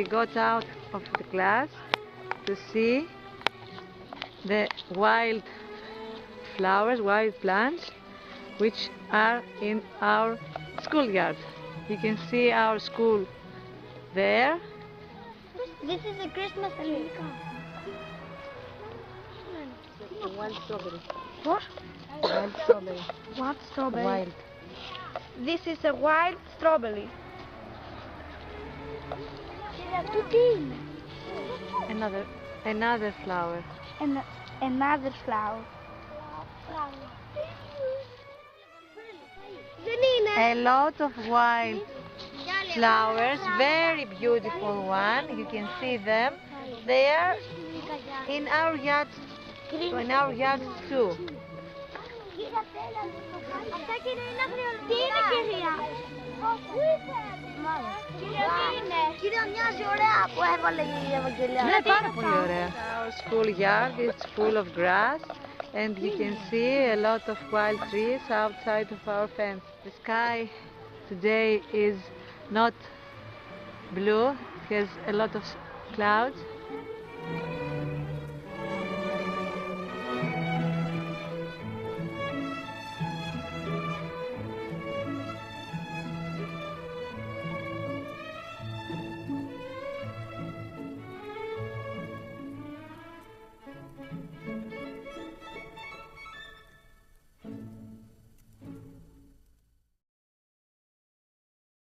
got out of the class to see the wild flowers, wild plants, which are in our schoolyard. You can see our school there. This is a Christmas tree. Wild strawberry. What? Wild strawberry. What strawberry? Wild. This is a wild strawberry. Another flower. Another flower. A lot of wild flowers, very beautiful one. You can see them. They are in our yard too. Our schoolyard is full of grass, and you can see a lot of wild trees outside of our fence. The sky today is not blue, it has a lot of clouds.